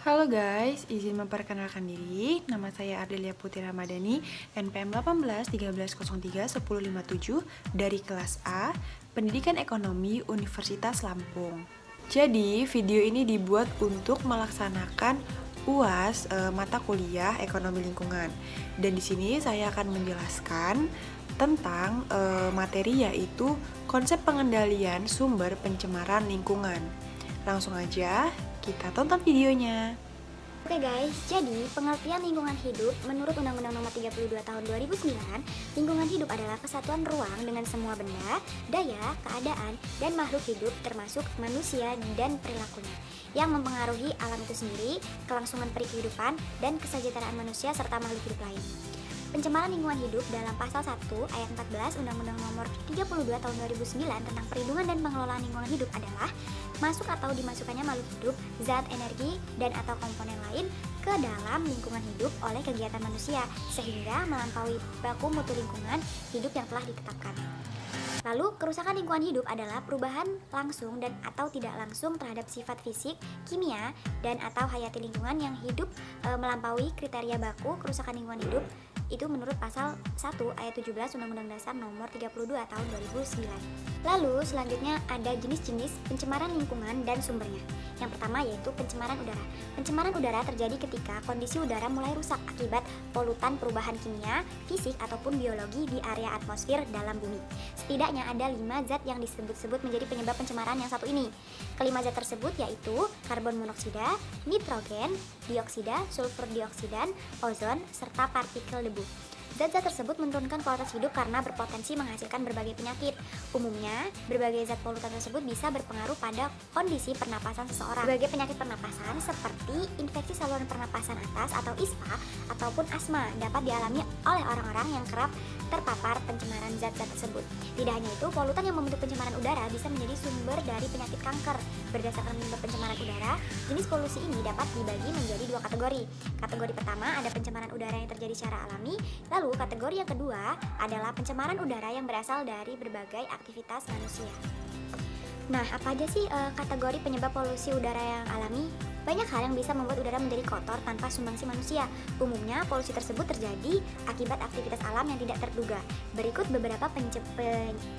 Halo guys, izin memperkenalkan diri. Nama saya Ardelia Putri Ramadhani, NPM 18 1303 1057 dari kelas A, Pendidikan Ekonomi Universitas Lampung. Jadi, video ini dibuat untuk melaksanakan UAS mata kuliah Ekonomi Lingkungan. Dan di sini saya akan menjelaskan tentang materi yaitu konsep pengendalian sumber pencemaran lingkungan. Langsung aja kita tonton videonya. Oke guys, jadi pengertian lingkungan hidup menurut Undang-Undang Nomor 32 Tahun 2009, lingkungan hidup adalah kesatuan ruang dengan semua benda, daya, keadaan, dan makhluk hidup termasuk manusia dan perilakunya yang mempengaruhi alam itu sendiri, kelangsungan kehidupan, dan kesejahteraan manusia serta makhluk hidup lain. Pencemaran lingkungan hidup dalam pasal 1 ayat 14 Undang-Undang Nomor 32 Tahun 2009 tentang perlindungan dan pengelolaan lingkungan hidup adalah masuk atau dimasukkannya makhluk hidup, zat, energi, dan atau komponen lain ke dalam lingkungan hidup oleh kegiatan manusia sehingga melampaui baku mutu lingkungan hidup yang telah ditetapkan. Lalu, kerusakan lingkungan hidup adalah perubahan langsung dan atau tidak langsung terhadap sifat fisik, kimia, dan atau hayati lingkungan yang hidup melampaui kriteria baku kerusakan lingkungan hidup itu menurut pasal 1 ayat 17 Undang-Undang Dasar Nomor 32 Tahun 2009. Lalu selanjutnya ada jenis-jenis pencemaran lingkungan dan sumbernya. Yang pertama yaitu pencemaran udara. Pencemaran udara terjadi ketika kondisi udara mulai rusak akibat polutan perubahan kimia, fisik ataupun biologi di area atmosfer dalam bumi. Setidaknya ada 5 zat yang disebut-sebut menjadi penyebab pencemaran yang satu ini. Kelima zat tersebut yaitu karbon monoksida, nitrogen, dioksida, sulfur dioksidan, ozon, serta partikel debu. Zat-zat tersebut menurunkan kualitas hidup karena berpotensi menghasilkan berbagai penyakit. Umumnya, berbagai zat polutan tersebut bisa berpengaruh pada kondisi pernapasan seseorang. Berbagai penyakit pernapasan seperti infeksi saluran pernapasan atas atau ISPA ataupun asma dapat dialami oleh orang-orang yang kerap terpapar pencemaran zat-zat tersebut. Tidak hanya itu, polutan yang membentuk pencemaran udara bisa menjadi sumber dari penyakit kanker. Berdasarkan penyebab pencemaran udara, jenis polusi ini dapat dibagi menjadi 2 kategori. Kategori pertama ada pencemaran udara yang terjadi secara alami, lalu kategori yang kedua adalah pencemaran udara yang berasal dari berbagai aktivitas manusia. Nah, apa aja sih kategori penyebab polusi udara yang alami? Banyak hal yang bisa membuat udara menjadi kotor tanpa sumbangsi manusia. Umumnya, polusi tersebut terjadi akibat aktivitas alam yang tidak terduga. Berikut beberapa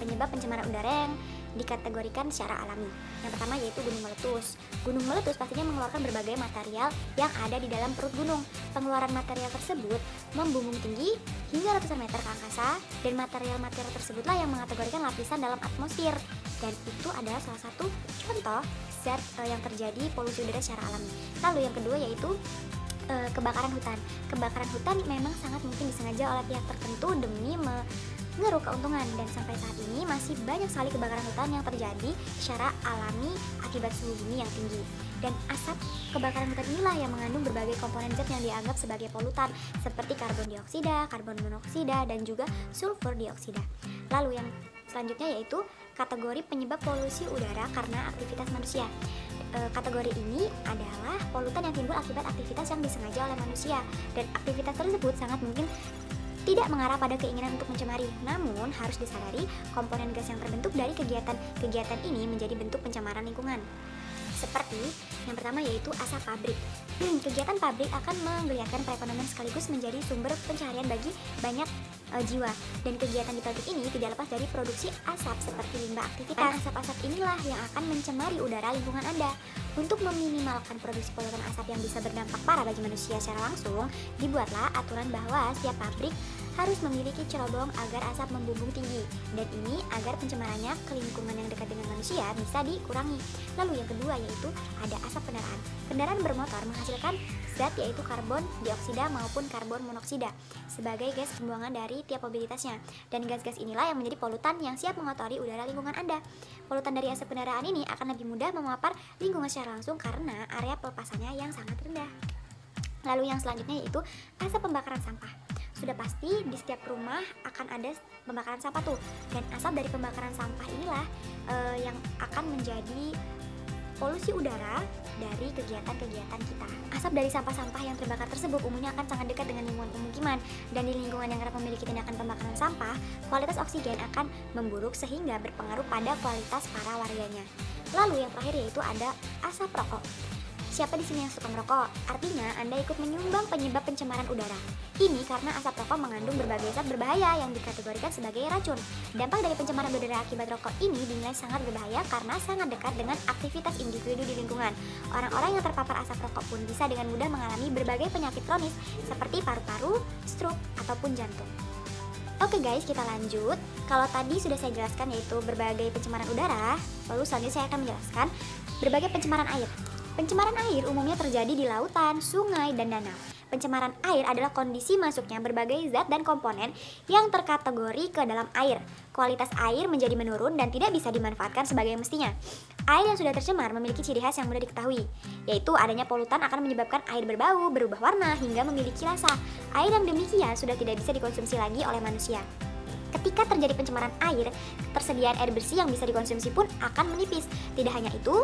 penyebab pencemaran udara yang dikategorikan secara alami. Yang pertama yaitu gunung meletus. Gunung meletus pastinya mengeluarkan berbagai material yang ada di dalam perut gunung. Pengeluaran material tersebut membumbung tinggi hingga ratusan meter ke angkasa, dan material-material tersebutlah yang mengategorikan lapisan dalam atmosfer. Dan itu adalah salah satu contoh zat yang terjadi polusi udara secara alami. Lalu yang kedua yaitu kebakaran hutan. Kebakaran hutan memang sangat mungkin disengaja oleh pihak tertentu demi mengeruk keuntungan, dan sampai saat ini masih banyak sekali kebakaran hutan yang terjadi secara alami akibat suhu bumi yang tinggi. Dan asap kebakaran hutan inilah yang mengandung berbagai komponen zat yang dianggap sebagai polutan seperti karbon dioksida, karbon monoksida, dan juga sulfur dioksida. Lalu yang selanjutnya yaitu kategori penyebab polusi udara karena aktivitas manusia. Kategori ini adalah polutan yang timbul akibat aktivitas yang disengaja oleh manusia, dan aktivitas tersebut sangat mungkin tidak mengarah pada keinginan untuk mencemari. Namun harus disadari komponen gas yang terbentuk dari kegiatan ini menjadi bentuk pencemaran lingkungan. Seperti yang pertama yaitu asap pabrik. Kegiatan pabrik akan menggeliatkan perekonomian sekaligus menjadi sumber pencaharian bagi banyak jiwa, dan kegiatan di pabrik ini tidak lepas dari produksi asap seperti limbah aktivitas. Asap-asap inilah yang akan mencemari udara lingkungan Anda. Untuk meminimalkan produksi polutan asap yang bisa berdampak parah bagi manusia secara langsung, dibuatlah aturan bahwa setiap pabrik harus memiliki cerobong agar asap membumbung tinggi, dan ini agar pencemarannya ke lingkungan yang dekat dengan manusia bisa dikurangi. Lalu yang kedua yaitu ada asap kendaraan. Kendaraan bermotor menghasilkan zat yaitu karbon dioksida maupun karbon monoksida sebagai gas pembuangan dari tiap mobilitasnya, dan gas-gas inilah yang menjadi polutan yang siap mengotori udara lingkungan Anda. Polutan dari asap kendaraan ini akan lebih mudah memapar lingkungan secara langsung karena area pelepasannya yang sangat rendah. Lalu yang selanjutnya yaitu asap pembakaran sampah. Sudah pasti di setiap rumah akan ada pembakaran sampah tuh, dan asap dari pembakaran sampah inilah yang akan menjadi polusi udara dari kegiatan-kegiatan kita. Asap dari sampah-sampah yang terbakar tersebut umumnya akan sangat dekat dengan lingkungan pemukiman, dan di lingkungan yang kerap memiliki tindakan pembakaran sampah, kualitas oksigen akan memburuk sehingga berpengaruh pada kualitas para warganya. Lalu yang terakhir yaitu ada asap rokok. Siapa di sini yang suka merokok? Artinya Anda ikut menyumbang penyebab pencemaran udara. Ini karena asap rokok mengandung berbagai zat berbahaya yang dikategorikan sebagai racun. Dampak dari pencemaran udara akibat rokok ini dinilai sangat berbahaya karena sangat dekat dengan aktivitas individu di lingkungan. Orang-orang yang terpapar asap rokok pun bisa dengan mudah mengalami berbagai penyakit kronis seperti paru-paru, stroke, ataupun jantung. Oke guys, kita lanjut. Kalau tadi sudah saya jelaskan yaitu berbagai pencemaran udara, lalu selanjutnya saya akan menjelaskan berbagai pencemaran air. Pencemaran air umumnya terjadi di lautan, sungai, dan danau. Pencemaran air adalah kondisi masuknya berbagai zat dan komponen yang terkategori ke dalam air. Kualitas air menjadi menurun dan tidak bisa dimanfaatkan sebagai mestinya. Air yang sudah tercemar memiliki ciri khas yang mudah diketahui, yaitu adanya polutan akan menyebabkan air berbau, berubah warna, hingga memiliki rasa. Air yang demikian sudah tidak bisa dikonsumsi lagi oleh manusia. Ketika terjadi pencemaran air, ketersediaan air bersih yang bisa dikonsumsi pun akan menipis. Tidak hanya itu,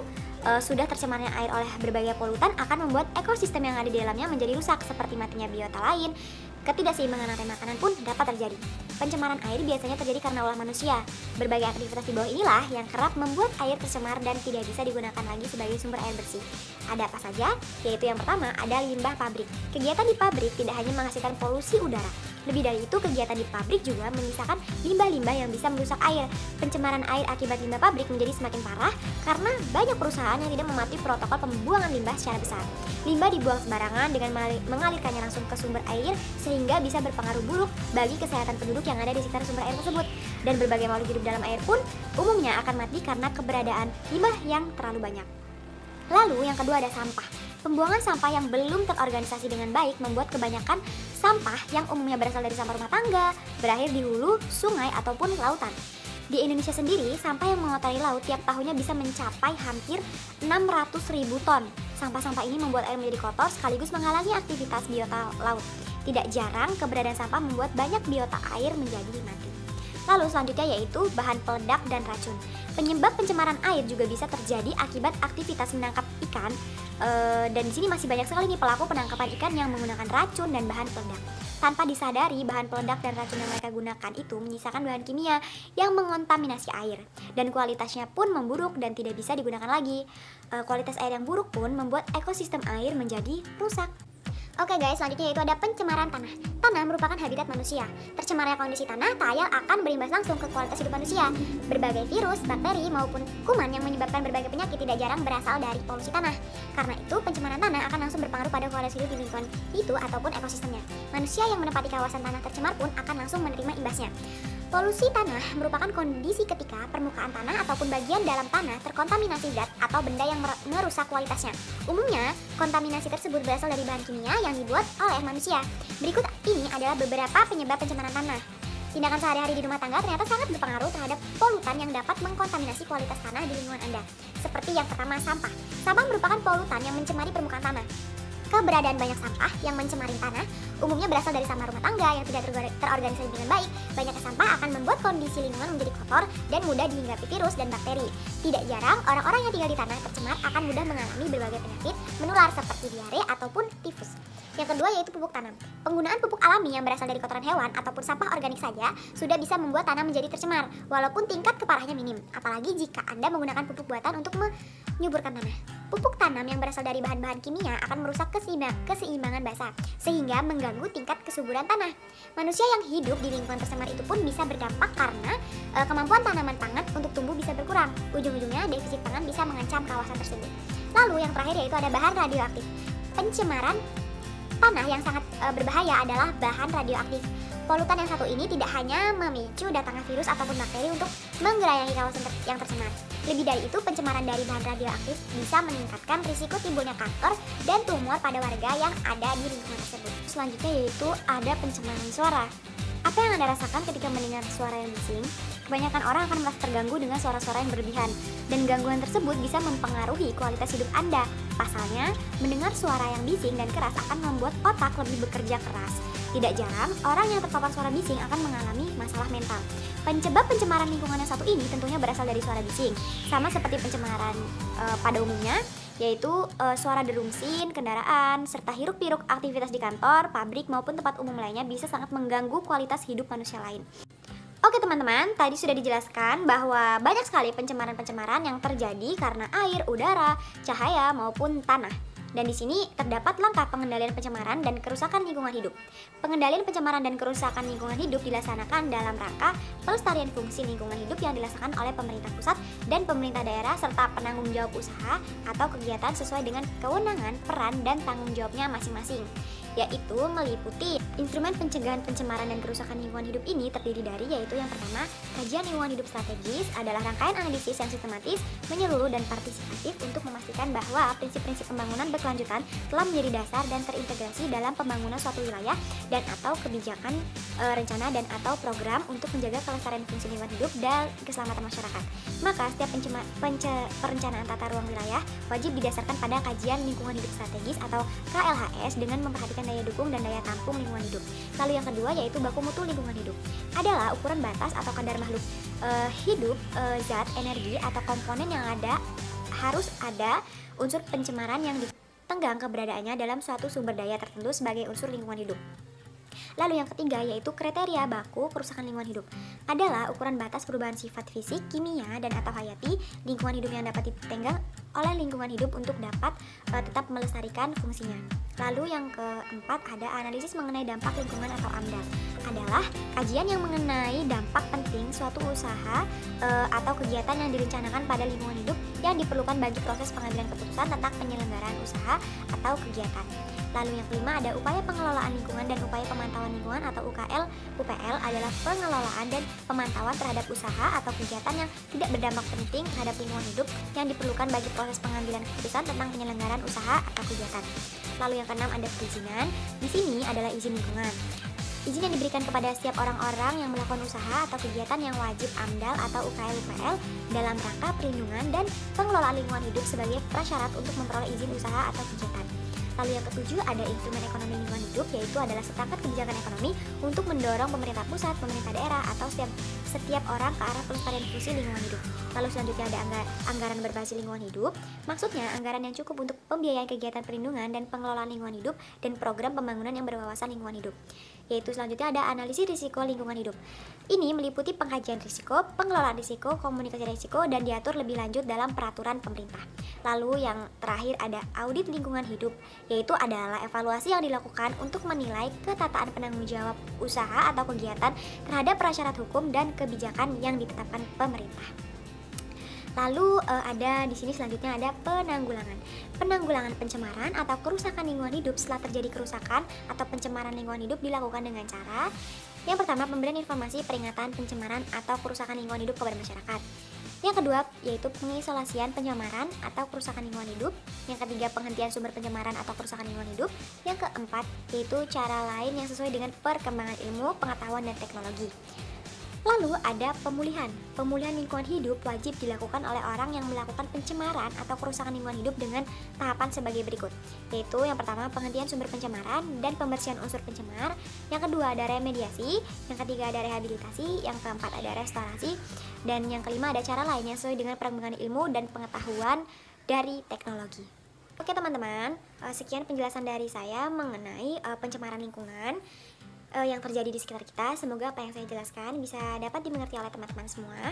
sudah tercemarnya air oleh berbagai polutan akan membuat ekosistem yang ada di dalamnya menjadi rusak, seperti matinya biota lain. Ketidakseimbangan rantai makanan pun dapat terjadi. Pencemaran air biasanya terjadi karena ulah manusia. Berbagai aktivitas di bawah inilah yang kerap membuat air tercemar dan tidak bisa digunakan lagi sebagai sumber air bersih. Ada apa saja? Yaitu yang pertama, ada limbah pabrik. Kegiatan di pabrik tidak hanya menghasilkan polusi udara. Lebih dari itu, kegiatan di pabrik juga menyisakan limbah-limbah yang bisa merusak air. Pencemaran air akibat limbah pabrik menjadi semakin parah karena banyak perusahaan yang tidak mematuhi protokol pembuangan limbah secara besar. Limbah dibuang sembarangan dengan mengalirkannya langsung ke sumber air sehingga bisa berpengaruh buruk bagi kesehatan penduduk yang ada di sekitar sumber air tersebut. Dan berbagai makhluk hidup dalam air pun umumnya akan mati karena keberadaan limbah yang terlalu banyak. Lalu yang kedua ada sampah. Pembuangan sampah yang belum terorganisasi dengan baik membuat kebanyakan sampah yang umumnya berasal dari sampah rumah tangga berakhir di hulu, sungai, ataupun lautan. Di Indonesia sendiri, sampah yang mengotori laut tiap tahunnya bisa mencapai hampir 600.000 ton. Sampah-sampah ini membuat air menjadi kotor sekaligus menghalangi aktivitas biota laut. Tidak jarang, keberadaan sampah membuat banyak biota air menjadi mati. Lalu selanjutnya yaitu bahan peledak dan racun. Penyebab pencemaran air juga bisa terjadi akibat aktivitas menangkap ikan. Dan di sini masih banyak sekali nih pelaku penangkapan ikan yang menggunakan racun dan bahan peledak. Tanpa disadari, bahan peledak dan racun yang mereka gunakan itu menyisakan bahan kimia yang mengontaminasi air. Dan kualitasnya pun memburuk dan tidak bisa digunakan lagi. Kualitas air yang buruk pun membuat ekosistem air menjadi rusak. Oke guys, selanjutnya yaitu ada pencemaran tanah. Tanah merupakan habitat manusia. Tercemarnya kondisi tanah tak ayal akan berimbas langsung ke kualitas hidup manusia. Berbagai virus, bakteri, maupun kuman yang menyebabkan berbagai penyakit tidak jarang berasal dari polusi tanah. Karena itu, pencemaran tanah akan langsung berpengaruh pada kualitas hidup di lingkungan itu ataupun ekosistemnya. Manusia yang menempati kawasan tanah tercemar pun akan langsung menerima imbasnya. Polusi tanah merupakan kondisi ketika permukaan tanah ataupun bagian dalam tanah terkontaminasi zat atau benda yang merusak kualitasnya. Umumnya, kontaminasi tersebut berasal dari bahan kimia yang dibuat oleh manusia. Berikut ini adalah beberapa penyebab pencemaran tanah. Tindakan sehari-hari di rumah tangga ternyata sangat berpengaruh terhadap polutan yang dapat mengkontaminasi kualitas tanah di lingkungan Anda. Seperti yang pertama, sampah. Sampah merupakan polutan yang mencemari permukaan tanah. Keberadaan banyak sampah yang mencemari tanah umumnya berasal dari sampah rumah tangga yang tidak terorganisasi dengan baik. Banyaknya sampah akan membuat kondisi lingkungan menjadi kotor dan mudah dihinggapi virus dan bakteri. Tidak jarang, orang-orang yang tinggal di tanah tercemar akan mudah mengalami berbagai penyakit menular seperti diare ataupun tifus. Yang kedua yaitu pupuk tanam. Penggunaan pupuk alami yang berasal dari kotoran hewan ataupun sampah organik saja sudah bisa membuat tanah menjadi tercemar, walaupun tingkat keparahannya minim. Apalagi jika Anda menggunakan pupuk buatan untuk menyuburkan tanah. Pupuk tanam yang berasal dari bahan-bahan kimia akan merusak keseimbangan basa, sehingga mengganggu tingkat kesuburan tanah. Manusia yang hidup di lingkungan tercemar itu pun bisa berdampak karena kemampuan tanaman pangan untuk tumbuh bisa berkurang. Ujung-ujungnya defisit pangan bisa mengancam kawasan tersebut. Lalu yang terakhir yaitu ada bahan radioaktif. Pencemaran tanah yang sangat berbahaya adalah bahan radioaktif. Polutan yang satu ini tidak hanya memicu datangnya virus ataupun bakteri untuk menggerayangi kawasan yang tercemar. Lebih dari itu, pencemaran dari bahan radioaktif bisa meningkatkan risiko timbulnya kanker dan tumor pada warga yang ada di lingkungan tersebut. Selanjutnya yaitu ada pencemaran suara. Apa yang Anda rasakan ketika mendengar suara yang bising? Kebanyakan orang akan merasa terganggu dengan suara-suara yang berlebihan, dan gangguan tersebut bisa mempengaruhi kualitas hidup Anda. Pasalnya, mendengar suara yang bising dan keras akan membuat otak lebih bekerja keras. Tidak jarang, orang yang terpapar suara bising akan mengalami masalah mental. Penyebab pencemaran lingkungan yang satu ini tentunya berasal dari suara bising, sama seperti pencemaran pada umumnya, yaitu suara derungsin, kendaraan, serta hiruk-pikuk aktivitas di kantor, pabrik, maupun tempat umum lainnya bisa sangat mengganggu kualitas hidup manusia lain. Oke teman-teman, tadi sudah dijelaskan bahwa banyak sekali pencemaran-pencemaran yang terjadi karena air, udara, cahaya, maupun tanah. Dan di sini terdapat langkah pengendalian pencemaran dan kerusakan lingkungan hidup. Pengendalian pencemaran dan kerusakan lingkungan hidup dilaksanakan dalam rangka pelestarian fungsi lingkungan hidup yang dilaksanakan oleh pemerintah pusat dan pemerintah daerah serta penanggung jawab usaha atau kegiatan sesuai dengan kewenangan, peran, dan tanggung jawabnya masing-masing, yaitu meliputi instrumen pencegahan pencemaran dan kerusakan lingkungan hidup. Ini terdiri dari yaitu yang pertama, kajian lingkungan hidup strategis adalah rangkaian analisis yang sistematis, menyeluruh, dan partisipatif untuk memastikan bahwa prinsip-prinsip pembangunan berkelanjutan telah menjadi dasar dan terintegrasi dalam pembangunan suatu wilayah dan atau kebijakan rencana dan atau program untuk menjaga kelestarian fungsi lingkungan hidup dan keselamatan masyarakat. Maka setiap perencanaan tata ruang wilayah wajib didasarkan pada kajian lingkungan hidup strategis atau KLHS dengan memperhatikan daya dukung dan daya tampung lingkungan hidup. Lalu yang kedua yaitu baku mutu lingkungan hidup adalah ukuran batas atau kadar makhluk hidup, zat, energi atau komponen yang harus ada unsur pencemaran yang ditenggang keberadaannya dalam suatu sumber daya tertentu sebagai unsur lingkungan hidup. Lalu yang ketiga yaitu kriteria baku kerusakan lingkungan hidup adalah ukuran batas perubahan sifat fisik, kimia, dan atau hayati lingkungan hidup yang dapat ditenggang oleh lingkungan hidup untuk dapat tetap melestarikan fungsinya. Lalu yang keempat ada analisis mengenai dampak lingkungan atau AMDAL adalah kajian yang mengenai dampak penting suatu usaha atau kegiatan yang direncanakan pada lingkungan hidup yang diperlukan bagi proses pengambilan keputusan tentang penyelenggaraan usaha atau kegiatan. Lalu yang kelima ada upaya pengelolaan lingkungan dan upaya pemantauan lingkungan atau UKL. UPL adalah pengelolaan dan pemantauan terhadap usaha atau kegiatan yang tidak berdampak penting terhadap lingkungan hidup yang diperlukan bagi proses pengambilan keputusan tentang penyelenggaraan usaha atau kegiatan. Lalu yang keenam ada perizinan. Di sini adalah izin lingkungan. Izin yang diberikan kepada setiap orang-orang yang melakukan usaha atau kegiatan yang wajib AMDAL atau UKL-UPL dalam rangka perlindungan dan pengelolaan lingkungan hidup sebagai prasyarat untuk memperoleh izin usaha atau kegiatan. Lalu yang ketujuh ada instrumen ekonomi lingkungan hidup, yaitu adalah seperangkat kebijakan ekonomi untuk mendorong pemerintah pusat, pemerintah daerah, atau setiap orang ke arah pelestarian fungsi lingkungan hidup. Lalu selanjutnya ada anggaran berbasis lingkungan hidup. Maksudnya anggaran yang cukup untuk pembiayaan kegiatan perlindungan dan pengelolaan lingkungan hidup dan program pembangunan yang berwawasan lingkungan hidup. Yaitu selanjutnya ada analisis risiko lingkungan hidup. Ini meliputi pengkajian risiko, pengelolaan risiko, komunikasi risiko, dan diatur lebih lanjut dalam peraturan pemerintah. Lalu yang terakhir ada audit lingkungan hidup, yaitu adalah evaluasi yang dilakukan untuk menilai ketataan penanggung jawab usaha atau kegiatan terhadap prasyarat hukum dan kebijakan yang ditetapkan pemerintah. Lalu ada di sini selanjutnya ada penanggulangan. Penanggulangan pencemaran atau kerusakan lingkungan hidup setelah terjadi kerusakan atau pencemaran lingkungan hidup dilakukan dengan cara yang pertama pemberian informasi peringatan pencemaran atau kerusakan lingkungan hidup kepada masyarakat. Yang kedua yaitu pengisolasian pencemaran atau kerusakan lingkungan hidup. Yang ketiga penghentian sumber pencemaran atau kerusakan lingkungan hidup. Yang keempat yaitu cara lain yang sesuai dengan perkembangan ilmu, pengetahuan, dan teknologi. Lalu ada pemulihan. Pemulihan lingkungan hidup wajib dilakukan oleh orang yang melakukan pencemaran atau kerusakan lingkungan hidup dengan tahapan sebagai berikut. Yaitu yang pertama penghentian sumber pencemaran dan pembersihan unsur pencemar. Yang kedua ada remediasi. Yang ketiga ada rehabilitasi. Yang keempat ada restorasi. Dan yang kelima ada cara lain yang sesuai dengan perkembangan ilmu dan pengetahuan dari teknologi. Oke teman-teman, sekian penjelasan dari saya mengenai pencemaran lingkungan yang terjadi di sekitar kita. Semoga apa yang saya jelaskan bisa dapat dimengerti oleh teman-teman semua.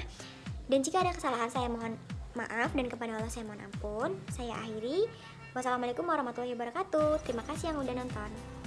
Dan jika ada kesalahan saya mohon maaf dan kepada Allah saya mohon ampun. Saya akhiri. Wassalamualaikum warahmatullahi wabarakatuh. Terima kasih yang udah nonton.